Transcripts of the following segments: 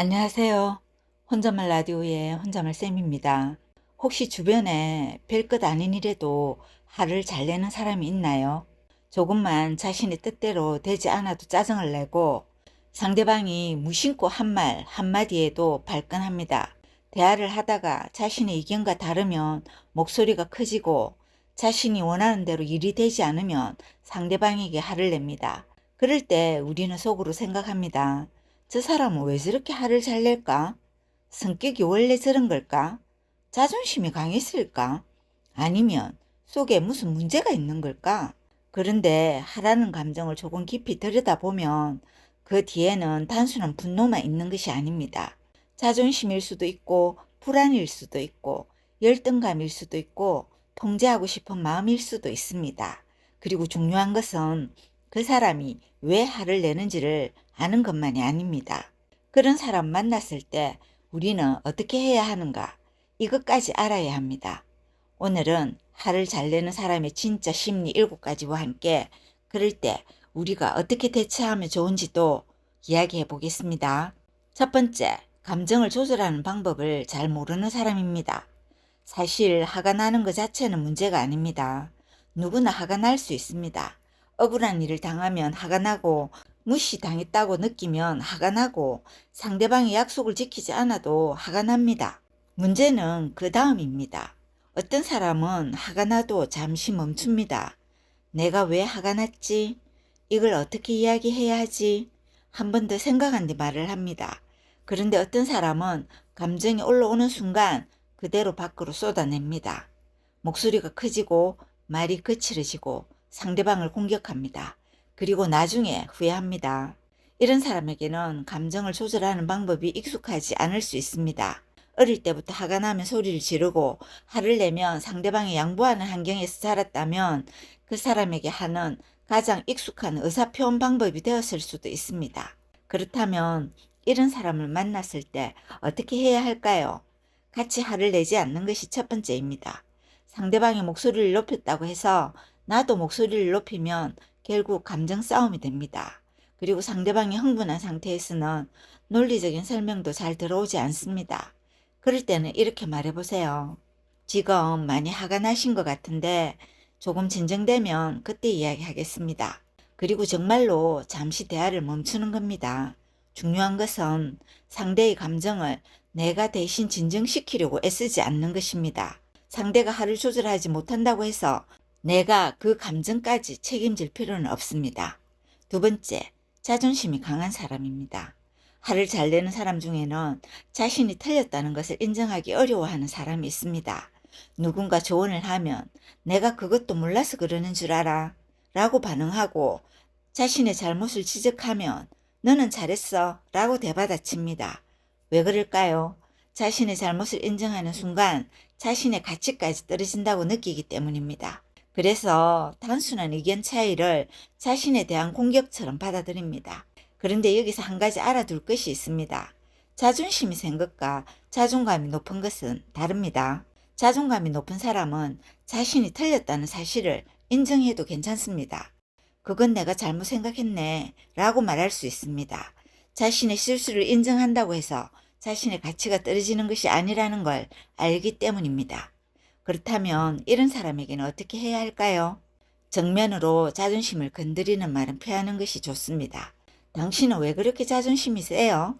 안녕하세요. 혼자말 라디오의 혼자말 쌤입니다. 혹시 주변에 별것 아닌 일에도 화를 잘 내는 사람이 있나요? 조금만 자신의 뜻대로 되지 않아도 짜증을 내고 상대방이 무심코 한 말 한마디에도 발끈합니다. 대화를 하다가 자신의 의견과 다르면 목소리가 커지고 자신이 원하는 대로 일이 되지 않으면 상대방에게 화를 냅니다. 그럴 때 우리는 속으로 생각합니다. 저 사람은 왜 저렇게 화를 잘 낼까? 성격이 원래 저런 걸까? 자존심이 강했을까? 아니면 속에 무슨 문제가 있는 걸까? 그런데 하라는 감정을 조금 깊이 들여다보면 그 뒤에는 단순한 분노만 있는 것이 아닙니다. 자존심일 수도 있고 불안일 수도 있고 열등감일 수도 있고 통제하고 싶은 마음일 수도 있습니다. 그리고 중요한 것은 그 사람이 왜 화를 내는지를 아는 것만이 아닙니다. 그런 사람 만났을 때 우리는 어떻게 해야 하는가? 이것까지 알아야 합니다. 오늘은 화를 잘 내는 사람의 진짜 심리 7가지와 함께 그럴 때 우리가 어떻게 대처하면 좋은지도 이야기해 보겠습니다. 첫 번째, 감정을 조절하는 방법을 잘 모르는 사람입니다. 사실 화가 나는 것 자체는 문제가 아닙니다. 누구나 화가 날 수 있습니다. 억울한 일을 당하면 화가 나고 무시당했다고 느끼면 화가 나고 상대방이 약속을 지키지 않아도 화가 납니다. 문제는 그 다음입니다. 어떤 사람은 화가 나도 잠시 멈춥니다. 내가 왜 화가 났지? 이걸 어떻게 이야기해야 하지? 한 번 더 생각한 뒤 말을 합니다. 그런데 어떤 사람은 감정이 올라오는 순간 그대로 밖으로 쏟아냅니다. 목소리가 커지고 말이 거칠어지고 상대방을 공격합니다. 그리고 나중에 후회합니다. 이런 사람에게는 감정을 조절하는 방법이 익숙하지 않을 수 있습니다. 어릴 때부터 화가 나면 소리를 지르고 화를 내면 상대방이 양보하는 환경에서 자랐다면 그 사람에게 화는 가장 익숙한 의사표현 방법이 되었을 수도 있습니다. 그렇다면 이런 사람을 만났을 때 어떻게 해야 할까요? 같이 화를 내지 않는 것이 첫 번째입니다. 상대방이 목소리를 높였다고 해서 나도 목소리를 높이면 결국 감정 싸움이 됩니다. 그리고 상대방이 흥분한 상태에서는 논리적인 설명도 잘 들어오지 않습니다. 그럴 때는 이렇게 말해보세요. 지금 많이 화가 나신 것 같은데 조금 진정되면 그때 이야기하겠습니다. 그리고 정말로 잠시 대화를 멈추는 겁니다. 중요한 것은 상대의 감정을 내가 대신 진정시키려고 애쓰지 않는 것입니다. 상대가 화를 조절하지 못한다고 해서 내가 그 감정까지 책임질 필요는 없습니다. 두 번째, 자존심이 강한 사람입니다. 화를 잘 내는 사람 중에는 자신이 틀렸다는 것을 인정하기 어려워하는 사람이 있습니다. 누군가 조언을 하면 내가 그것도 몰라서 그러는 줄 알아 라고 반응하고 자신의 잘못을 지적하면 너는 잘했어 라고 대받아칩니다. 왜 그럴까요? 자신의 잘못을 인정하는 순간 자신의 가치까지 떨어진다고 느끼기 때문입니다. 그래서 단순한 의견 차이를 자신에 대한 공격처럼 받아들입니다. 그런데 여기서 한 가지 알아둘 것이 있습니다. 자존심이 센 것과 자존감이 높은 것은 다릅니다. 자존감이 높은 사람은 자신이 틀렸다는 사실을 인정해도 괜찮습니다. 그건 내가 잘못 생각했네 라고 말할 수 있습니다. 자신의 실수를 인정한다고 해서 자신의 가치가 떨어지는 것이 아니라는 걸 알기 때문입니다. 그렇다면 이런 사람에게는 어떻게 해야 할까요? 정면으로 자존심을 건드리는 말은 피하는 것이 좋습니다. 당신은 왜 그렇게 자존심이 세요?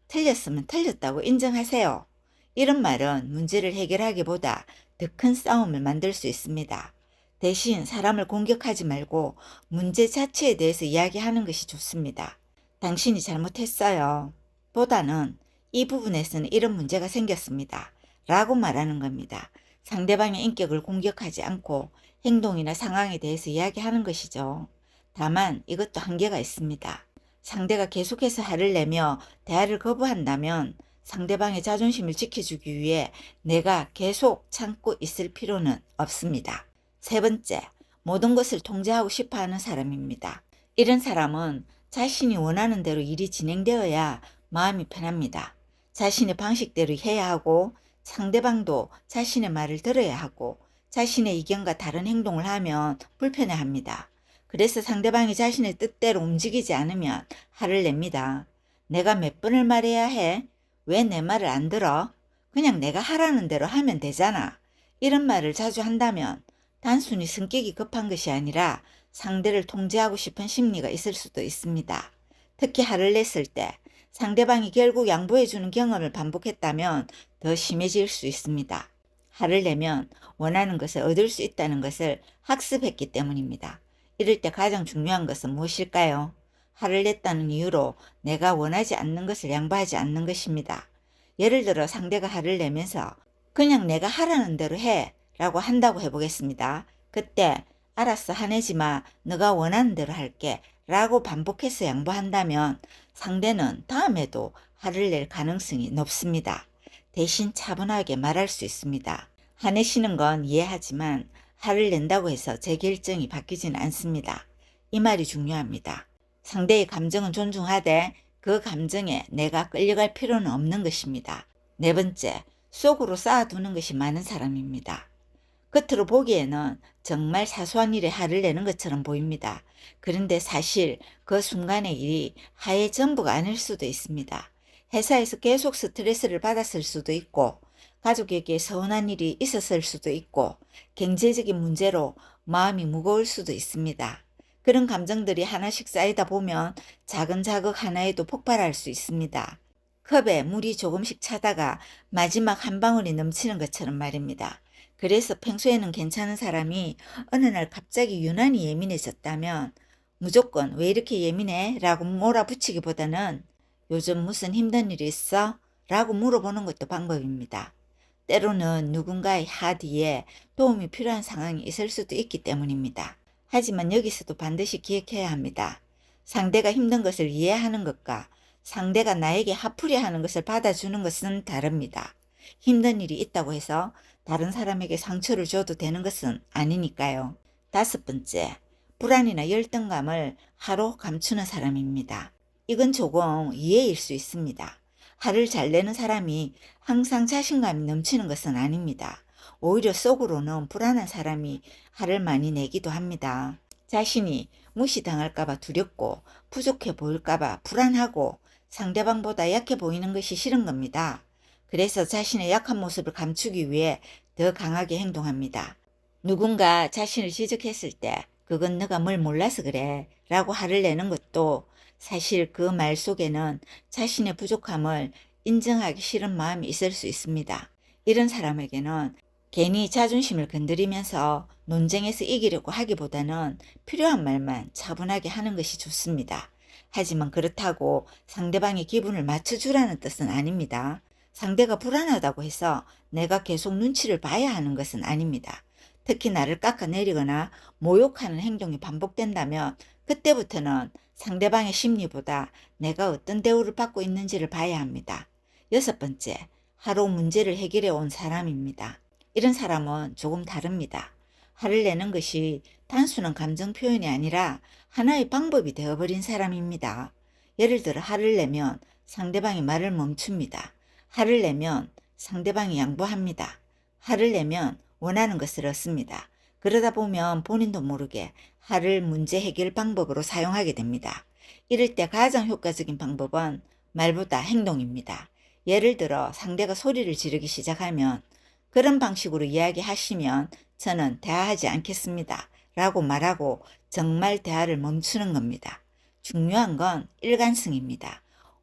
틀렸으면 틀렸다고 인정하세요. 이런 말은 문제를 해결하기보다 더 큰 싸움을 만들 수 있습니다. 대신 사람을 공격하지 말고 문제 자체에 대해서 이야기하는 것이 좋습니다. 당신이 잘못했어요. 보다는 이 부분에서는 이런 문제가 생겼습니다. 라고 말하는 겁니다. 상대방의 인격을 공격하지 않고 행동이나 상황에 대해서 이야기하는 것이죠. 다만 이것도 한계가 있습니다. 상대가 계속해서 화를 내며 대화를 거부한다면 상대방의 자존심을 지켜주기 위해 내가 계속 참고 있을 필요는 없습니다. 세 번째, 모든 것을 통제하고 싶어하는 사람입니다. 이런 사람은 자신이 원하는 대로 일이 진행되어야 마음이 편합니다. 자신의 방식대로 해야 하고 상대방도 자신의 말을 들어야 하고 자신의 의견과 다른 행동을 하면 불편해합니다. 그래서 상대방이 자신의 뜻대로 움직이지 않으면 화를 냅니다. 내가 몇 번을 말해야 해? 왜 내 말을 안 들어? 그냥 내가 하라는 대로 하면 되잖아. 이런 말을 자주 한다면 단순히 성격이 급한 것이 아니라 상대를 통제하고 싶은 심리가 있을 수도 있습니다. 특히 화를 냈을 때 상대방이 결국 양보해주는 경험을 반복했다면 더 심해질 수 있습니다. 화를 내면 원하는 것을 얻을 수 있다는 것을 학습했기 때문입니다. 이럴 때 가장 중요한 것은 무엇일까요? 화를 냈다는 이유로 내가 원하지 않는 것을 양보하지 않는 것입니다. 예를 들어 상대가 화를 내면서 그냥 내가 하라는 대로 해 라고 한다고 해보겠습니다. 그때 알았어, 화내지 마, 너가 원하는 대로 할게 라고 반복해서 양보한다면 상대는 다음에도 화를 낼 가능성이 높습니다. 대신 차분하게 말할 수 있습니다. 화내시는 건 이해하지만 화를 낸다고 해서 제 결정이 바뀌지는 않습니다. 이 말이 중요합니다. 상대의 감정은 존중하되 그 감정에 내가 끌려갈 필요는 없는 것입니다. 네 번째, 속으로 쌓아두는 것이 많은 사람입니다. 겉으로 보기에는 정말 사소한 일에 화를 내는 것처럼 보입니다. 그런데 사실 그 순간의 일이 화의 전부가 아닐 수도 있습니다. 회사에서 계속 스트레스를 받았을 수도 있고, 가족에게 서운한 일이 있었을 수도 있고, 경제적인 문제로 마음이 무거울 수도 있습니다. 그런 감정들이 하나씩 쌓이다 보면 작은 자극 하나에도 폭발할 수 있습니다. 컵에 물이 조금씩 차다가 마지막 한 방울이 넘치는 것처럼 말입니다. 그래서 평소에는 괜찮은 사람이 어느 날 갑자기 유난히 예민해졌다면 무조건 왜 이렇게 예민해? 라고 몰아붙이기보다는 요즘 무슨 힘든 일이 있어? 라고 물어보는 것도 방법입니다. 때로는 누군가의 하 뒤에 도움이 필요한 상황이 있을 수도 있기 때문입니다. 하지만 여기서도 반드시 기억해야 합니다. 상대가 힘든 것을 이해하는 것과 상대가 나에게 화풀이하는 것을 받아주는 것은 다릅니다. 힘든 일이 있다고 해서 다른 사람에게 상처를 줘도 되는 것은 아니니까요. 다섯 번째, 불안이나 열등감을 화로 감추는 사람입니다. 이건 조금 이해일 수 있습니다. 화를 잘 내는 사람이 항상 자신감이 넘치는 것은 아닙니다. 오히려 속으로는 불안한 사람이 화를 많이 내기도 합니다. 자신이 무시당할까봐 두렵고 부족해 보일까봐 불안하고 상대방보다 약해 보이는 것이 싫은 겁니다. 그래서 자신의 약한 모습을 감추기 위해 더 강하게 행동합니다. 누군가 자신을 지적했을 때 그건 너가 뭘 몰라서 그래 라고 화를 내는 것도 사실 그 말 속에는 자신의 부족함을 인정하기 싫은 마음이 있을 수 있습니다. 이런 사람에게는 괜히 자존심을 건드리면서 논쟁에서 이기려고 하기보다는 필요한 말만 차분하게 하는 것이 좋습니다. 하지만 그렇다고 상대방의 기분을 맞춰주라는 뜻은 아닙니다. 상대가 불안하다고 해서 내가 계속 눈치를 봐야 하는 것은 아닙니다. 특히 나를 깎아내리거나 모욕하는 행동이 반복된다면 그때부터는 상대방의 심리보다 내가 어떤 대우를 받고 있는지를 봐야 합니다. 여섯 번째, 하루 문제를 해결해 온 사람입니다. 이런 사람은 조금 다릅니다. 화를 내는 것이 단순한 감정 표현이 아니라 하나의 방법이 되어버린 사람입니다. 예를 들어 화를 내면 상대방이 말을 멈춥니다. 화를 내면 상대방이 양보합니다. 화를 내면 원하는 것을 얻습니다. 그러다 보면 본인도 모르게 화를 문제 해결 방법으로 사용하게 됩니다. 이럴 때 가장 효과적인 방법은 말보다 행동입니다. 예를 들어 상대가 소리를 지르기 시작하면 그런 방식으로 이야기하시면 저는 대화하지 않겠습니다 라고 말하고 정말 대화를 멈추는 겁니다. 중요한 건 일관성입니다.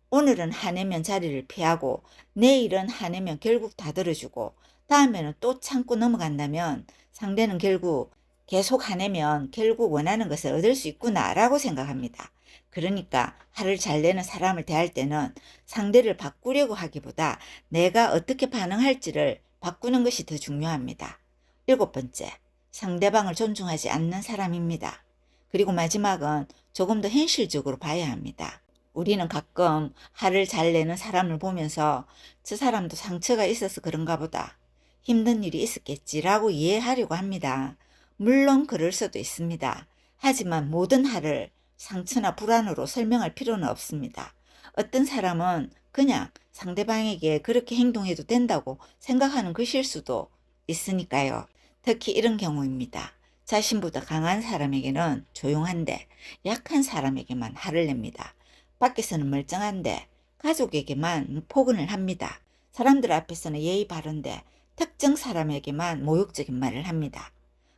오늘은 화내면 자리를 피하고 내일은 화내면 결국 다 들어주고 다음에는 또 참고 넘어간다면 상대는 결국 계속 화내면 결국 원하는 것을 얻을 수 있구나 라고 생각합니다. 그러니까 화를 잘 내는 사람을 대할 때는 상대를 바꾸려고 하기보다 내가 어떻게 반응할지를 바꾸는 것이 더 중요합니다. 일곱 번째, 상대방을 존중하지 않는 사람입니다. 그리고 마지막은 조금 더 현실적으로 봐야 합니다. 우리는 가끔 화를 잘 내는 사람을 보면서 저 사람도 상처가 있어서 그런가 보다, 힘든 일이 있었겠지라고 이해하려고 합니다. 물론 그럴 수도 있습니다. 하지만 모든 화를 상처나 불안으로 설명할 필요는 없습니다. 어떤 사람은 그냥 상대방에게 그렇게 행동해도 된다고 생각하는 것일 수도 있으니까요. 특히 이런 경우입니다. 자신보다 강한 사람에게는 조용한데 약한 사람에게만 화를 냅니다. 밖에서는 멀쩡한데 가족에게만 포근을 합니다. 사람들 앞에서는 예의 바른데 특정 사람에게만 모욕적인 말을 합니다.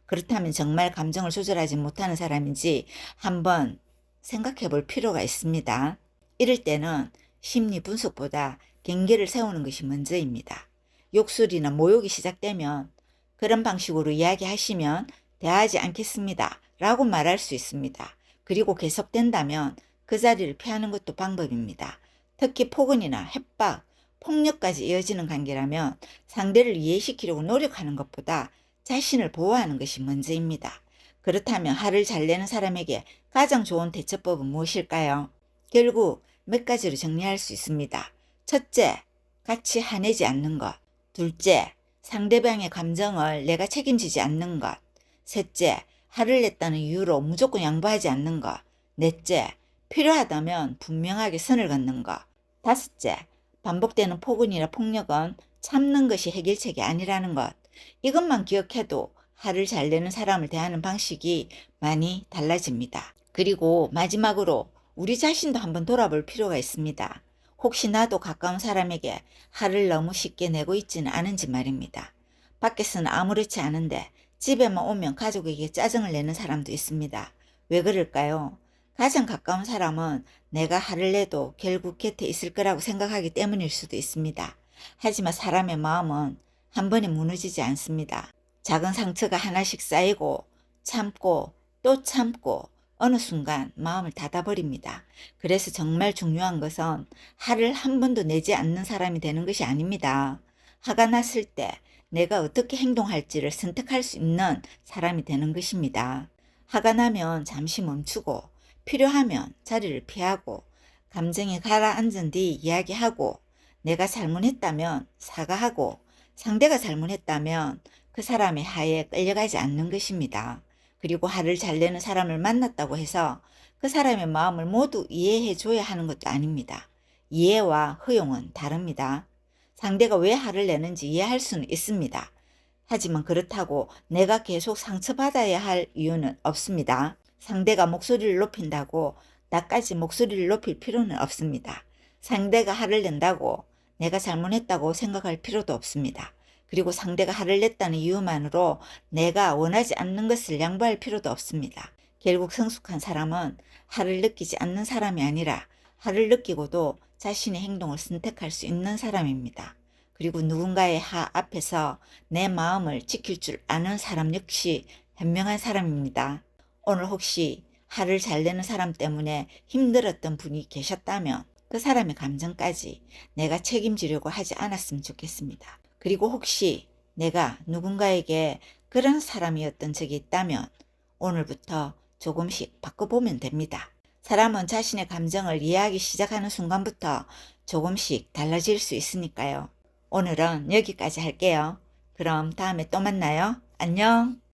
그렇다면 정말 감정을 조절하지 못하는 사람인지 한번 생각해 볼 필요가 있습니다. 이럴 때는 심리 분석보다 경계를 세우는 것이 먼저입니다. 욕설이나 모욕이 시작되면 그런 방식으로 이야기하시면 대하지 않겠습니다 라고 말할 수 있습니다. 그리고 계속된다면 그 자리를 피하는 것도 방법입니다. 특히 폭언이나 협박, 폭력까지 이어지는 관계라면 상대를 이해시키려고 노력하는 것보다 자신을 보호하는 것이 먼저입니다. 그렇다면 화를 잘 내는 사람에게 가장 좋은 대처법은 무엇일까요? 결국 몇 가지로 정리할 수 있습니다. 첫째, 같이 화내지 않는 것. 둘째, 상대방의 감정을 내가 책임지지 않는 것. 셋째, 화를 냈다는 이유로 무조건 양보하지 않는 것. 넷째, 필요하다면 분명하게 선을 긋는 것. 다섯째, 반복되는 폭언이나 폭력은 참는 것이 해결책이 아니라는 것. 이것만 기억해도 화를 잘 내는 사람을 대하는 방식이 많이 달라집니다. 그리고 마지막으로 우리 자신도 한번 돌아볼 필요가 있습니다. 혹시 나도 가까운 사람에게 화를 너무 쉽게 내고 있지는 않은지 말입니다. 밖에서는 아무렇지 않은데 집에만 오면 가족에게 짜증을 내는 사람도 있습니다. 왜 그럴까요? 가장 가까운 사람은 내가 화를 내도 결국 곁에 있을 거라고 생각하기 때문일 수도 있습니다. 하지만 사람의 마음은 한 번에 무너지지 않습니다. 작은 상처가 하나씩 쌓이고 참고 또 참고 어느 순간 마음을 닫아버립니다. 그래서 정말 중요한 것은 화를 한 번도 내지 않는 사람이 되는 것이 아닙니다. 화가 났을 때 내가 어떻게 행동할지를 선택할 수 있는 사람이 되는 것입니다. 화가 나면 잠시 멈추고 필요하면 자리를 피하고 감정이 가라앉은 뒤 이야기하고 내가 잘못했다면 사과하고 상대가 잘못했다면 그 사람의 화에 끌려가지 않는 것입니다. 그리고 화를 잘 내는 사람을 만났다고 해서 그 사람의 마음을 모두 이해해 줘야 하는 것도 아닙니다. 이해와 허용은 다릅니다. 상대가 왜 화를 내는지 이해할 수는 있습니다. 하지만 그렇다고 내가 계속 상처받아야 할 이유는 없습니다. 상대가 목소리를 높인다고 나까지 목소리를 높일 필요는 없습니다. 상대가 화를 낸다고 내가 잘못했다고 생각할 필요도 없습니다. 그리고 상대가 화를 냈다는 이유만으로 내가 원하지 않는 것을 양보할 필요도 없습니다. 결국 성숙한 사람은 화를 느끼지 않는 사람이 아니라 화를 느끼고도 자신의 행동을 선택할 수 있는 사람입니다. 그리고 누군가의 화 앞에서 내 마음을 지킬 줄 아는 사람 역시 현명한 사람입니다. 오늘 혹시 화를 잘 내는 사람 때문에 힘들었던 분이 계셨다면 그 사람의 감정까지 내가 책임지려고 하지 않았으면 좋겠습니다. 그리고 혹시 내가 누군가에게 그런 사람이었던 적이 있다면 오늘부터 조금씩 바꿔보면 됩니다. 사람은 자신의 감정을 이해하기 시작하는 순간부터 조금씩 달라질 수 있으니까요. 오늘은 여기까지 할게요. 그럼 다음에 또 만나요. 안녕.